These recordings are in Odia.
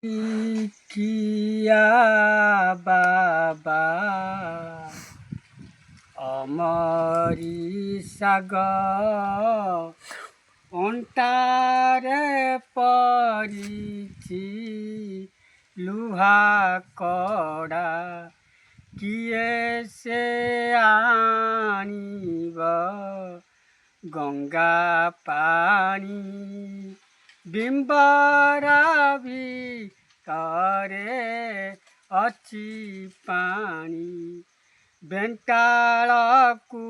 किया बाबा अमरी साग अंटारे परिछि लुहा कड़ा किए से आनिब गंगा पानी बिंबरा भिତରେ ଅଛି ପାଣି ବେଣ୍ଟାଳକୁ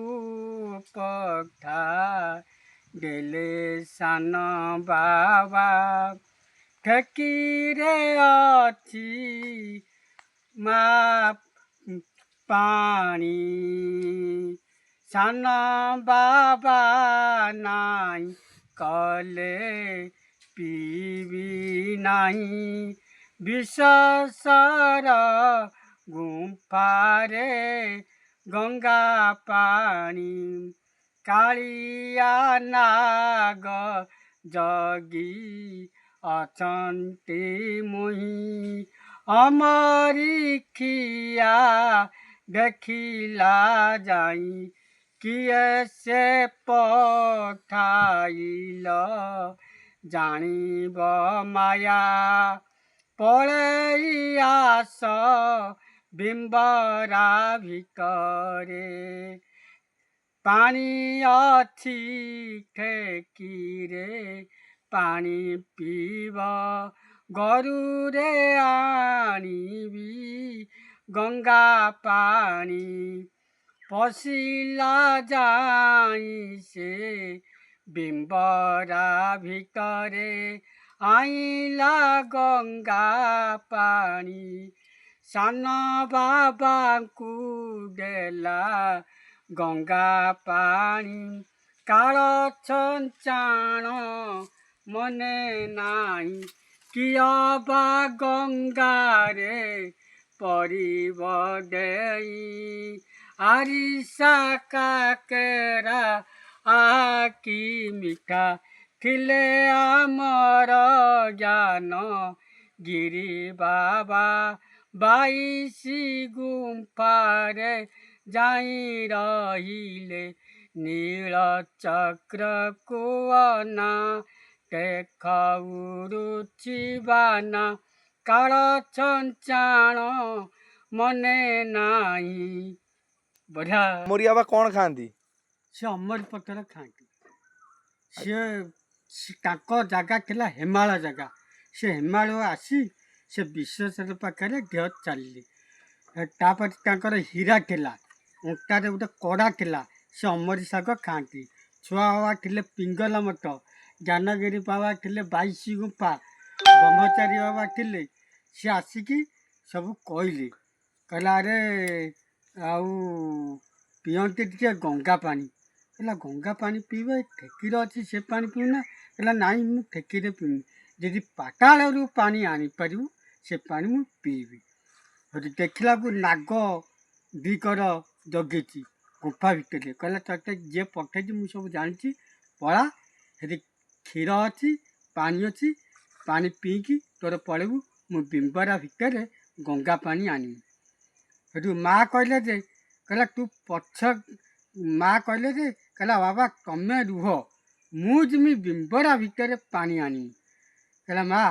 ପଠା ଦେଲେ ସାନ ବାବା ଠେକିରେ ଅଛି ମା ପାଣି ସାନ ବାବା ନାଇଁ କଲେ ପିବି ନାହିଁ ବିଶ୍ୱାସର ଗୁମ୍ଫାରେ ଗଙ୍ଗା ପାଣି କାଳିଆ ନାଗ ଜଗି ଅଛନ୍ତି ମୁହିଁ ଅମରିଖିଆ ଦେଖିଲା ଯାଇ କିଏ ସେ ପଠାଇଲ ଜାଣିବ ମାୟା ପଳେଇ ଆସ ବିମ୍ବରା ଭିତରେ ପାଣି ଅଛି ଠେକିରେ ପାଣି ପିଇବ ଗରୁରେ ଆଣିବି ଗଙ୍ଗା ପାଣି ପଶିଲା ଯାଇ ସେ ବିମ୍ବରା ଭିତରେ ଆଇଲା ଗଙ୍ଗା ପାଣି ସାନ ବାବାଙ୍କୁ ଦେଲା ଗଙ୍ଗା ପାଣି କାଳ ଛଞ୍ଚାଣ ମନେ ନାହିଁ କିଅ ବା ଗଙ୍ଗାରେ ପରିବ ଦେଇ ଆରିସା କାକେରା ଆକି ମିଠା ଥିଲେ ଆମର ଜ୍ଞାନ ଗିରି ବାବା 22 ଗୁମ୍ଫାରେ ଯାଇ ରହିଲେ ନୀଳ ଚକ୍ରକୁ ଅନା ଦେଖାଉରୁଛି ବାନା କାଳ ଛଞ୍ଚାଣ ମନେ ନାହିଁ ବଢ଼ିଆ ଅମରି ବାବା କ'ଣ ଖାଆନ୍ତି? ସେ ଅମରି ପତ୍ର ଖାଆନ୍ତି। ସେ ତାଙ୍କ ଜାଗା ଥିଲା ହିମାଳୟ ଜାଗା ସେ ହିମାଳୟ ଆସି ସେ ବିଶ୍ୱେଶ୍ୱର ପାଖରେ ଦେହ ଚାଲିଲେ ତାପରେ ତାଙ୍କର ହୀରା ଥିଲା ଅଣ୍ଟାରେ ଗୋଟେ କଡ଼ା ଥିଲା ସେ ଅମରି ଶାଗ ଖାଆନ୍ତି। ଛୁଆ ବାବା ଥିଲେ ପିଙ୍ଗଲ ମଠ ଜ୍ଞାନଗିରି ବାବା ଥିଲେ 22 ଗୁମ୍ଫା ବ୍ରହ୍ମଚାରୀ ବାବା ଥିଲେ ସେ ଆସିକି ସବୁ କହିଲା ଆରେ ଆଉ ପିଅନ୍ତି ଟିକେ ଗଙ୍ଗା ପାଣି ହେଲା ଗଙ୍ଗା ପାଣି ପିଇବେ ଠେକିରେ ଅଛି ସେ ପାଣି ପିଉନା ହେଲା ନାଇଁ ମୁଁ ଠେକିରେ ପିଉନି ଯଦି ପାତାଳରୁ ପାଣି ଆଣିପାରିବୁ ସେ ପାଣି ମୁଁ ପିଇବି। ସେଠି ଦେଖିଲାକୁ ନାଗ ଦିକର ଜଗିଛି ଗୁମ୍ଫା ଭିତରେ କହିଲା ତତେ ଯିଏ ପଠେଇଛି ମୁଁ ସବୁ ଜାଣିଛି ପଳା ସେଠି କ୍ଷୀର ଅଛି ପାଣି ପିଇକି ତୋର ପଳେଇବୁ ମୁଁ ବିମ୍ବରା ଭିତରେ ଗଙ୍ଗା ପାଣି ଆଣିବି। ସେଠୁ ମା କହିଲେ ଯେ କହିଲା ତୁ ମା କହିଲେ ଯେ କହିଲା ବାବା ତମେ ରୁହ ମୁଁ ଯିମି ବିମ୍ବରା ଭିତରେ ପାଣି ଆଣିବି। କହିଲା ମା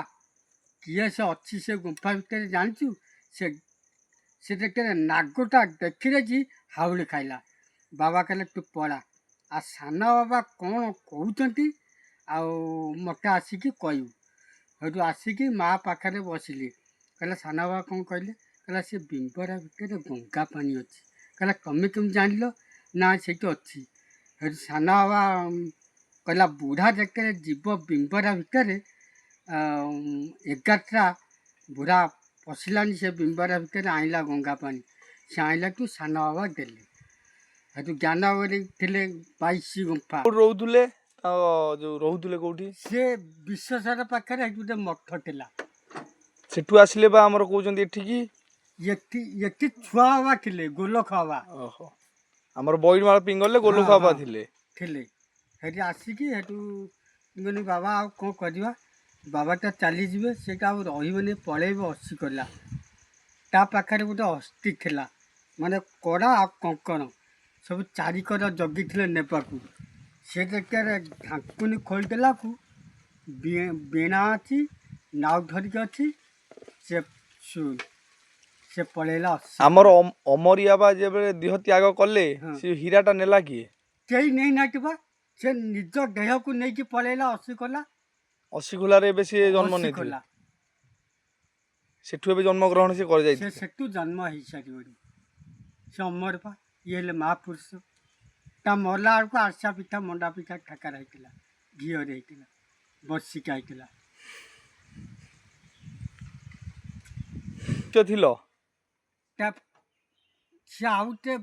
କିଏ ସେ ଅଛି ସେ ଗୁମ୍ଫା ଭିତରେ ଜାଣିଛୁ ସେ ଦେଖିଲେ ନାଗଟା ଦେଖିଲେ କି ହାଉଳି ଖାଇଲା। ବାବା କହିଲେ ତୁ ପଳା ଆଉ ସାନ ବାବା କ'ଣ କହୁଛନ୍ତି ଆଉ ମୋତେ ଆସିକି କହିବୁ। ସେଠୁ ଆସିକି ମା ପାଖରେ ବସିଲି କହିଲା ସାନ ବାବା କ'ଣ କହିଲେ କହିଲା ସେ ବିମ୍ବରା ଭିତରେ ଗଙ୍ଗା ପାଣି ଅଛି। କହିଲା ତମେ କେମିତି ଜାଣିଲ ନା ସେଇଠି ଅଛି। ସେଠୁ ସାନ ବାବା କହିଲା ବୁଢ଼ା ଯେତେବେଳେ ଯିବ ବିମ୍ବରା ଭିତରେ 11ଟା ବୁଢ଼ା ପଶିଲାନି ସେ ବିମ୍ବରା ଭିତରେ ଆଣିଲା ଗଙ୍ଗା ପାଣି ସେ ଆଣିଲାକୁ ସାନ ବାବା ଦେଲେ। ସେଠୁ ଜ୍ଞାନଗିରି ଥିଲେ 22 ଗୁମ୍ଫା ରହୁଥିଲେ ଯୋଉ ରହୁଥିଲେ କୋଉଠି ସେ ବିଶ୍ୱେଶ୍ୱର ପାଖରେ ଗୋଟେ ମଠ ଥିଲା। ସେଠୁ ଆସିଲେ ବା ଆମର କହୁଛନ୍ତି ଏଠିକି ଏଠି ଛୁଆ ବାବା ଥିଲେ ଗୋଲଖ ବାବା ଓହୋ ଆମର ବୈଠମାଳ ପିଙ୍ଗଲରେ ଗୋଲଖ ବାବା ଥିଲେ ସେଠି ଆସିକି ସେଠୁ କହିଲି ବାବା ଆଉ କ'ଣ କରିବା ବାବାଟା ଚାଲିଯିବେ ସେଇଟା ଆଉ ରହିବନି ପଳେଇବ ଅସି କଲା ତା ପାଖରେ ଗୋଟେ ଅସ୍ଥି ଥିଲା ମାନେ କଡ଼ା ଆଉ କଙ୍କଣ ସବୁ ଚାରିକର ଜଗିଥିଲେ ନେବାକୁ ସେ ଦେଖିବାରେ ଢାଙ୍କୁନି ଖୋଲିଦେଲାକୁ ବୀଣା ଅଛି ନାଉ ଧରିକି ଅଛି ସେ ଶୁଣ ସେ ପଳେଇଲା ଅସି ଆମର ଅମରିଆ ବା ଯେବେ ଦେହ ତ୍ୟାଗ କଲେ ହଁ। ସେ ହୀରାଟା ନେଲା କିଏ? କେହି ନେଇନାହାନ୍ତି ବା ସେ ନିଜ ଦେହକୁ ନେଇକି ପଳେଇଲା ଅସି କଲା ଅଶିଖୋଲାରେ ଏବେ ସିଏ ଜନ୍ମ ଅସି ନେଇଥିଲେ। କଲା ସେଠୁ ଏବେ ଜନ୍ମଗ୍ରହଣ ସେ କରି ସେ ଯାଇଥିଲେ। ସେଠୁ ଜନ୍ମ ହେଇସାରିବଣି ସେ ଅମର ପା ଇଏ ହେଲେ ମହାପୁରୁଷ ତା ମଲା ବେଳକୁ ଆରସା ପିଠା ମଣ୍ଡା ପିଠା ଠାକାରା ହେଇଥିଲା ଘିଅରେ ହେଇଥିଲା ବର୍ଷିକା ହେଇଥିଲା ଥିଲ ତା ସେ ଆଉ ଗୋଟେ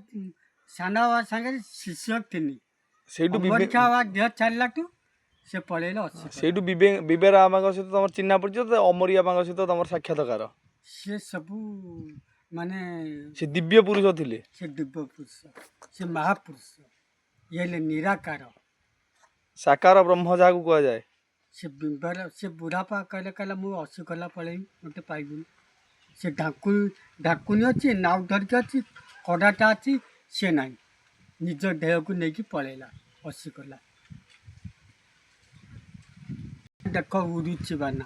ସାନ ବାବା ସାଙ୍ଗରେ ଶିଷ୍ୟ ଥିନି ସେଇଠୁ ଅମରିକା ବାବା ଦେହ ଛାଡ଼ିଲାଠୁ ସେ ପଳେଇଲା ଅସି ସେଇଠୁ ବିବେରା ବାବାଙ୍କ ସହିତ ତମର ଚିହ୍ନା ପରିଚୟ ତ ଅମରିଆ ବାବାଙ୍କ ସହିତ ତମର ସାକ୍ଷାତକାର। ସେ ସବୁ ମାନେ ସେ ଦିବ୍ୟ ପୁରୁଷ ଥିଲେ। ସେ ଦିବ୍ୟ ପୁରୁଷ ସେ ମହାପୁରୁଷ ଇଏ ହେଲେ ନିରାକାର ସାକାର ବ୍ରହ୍ମ ଯାହାକୁ କୁହାଯାଏ। ସେ ବିମ୍ବାର ସେ ବୁଢ଼ାପା କହିଲେ ମୁଁ ଅସି କଲା ପଳେଇବି ମୋତେ ପାଇବିନି ସେ ଢାକୁନି ଅଛି ନାଉ ଧରିକି ଅଛି କଡ଼ାଟା ଅଛି ସେ ନାହିଁ ନିଜ ଦେହକୁ ନେଇକି ପଳେଇଲା ଅସି କଲା ଦେଖ ଉଡ଼ୁଛି ବାନା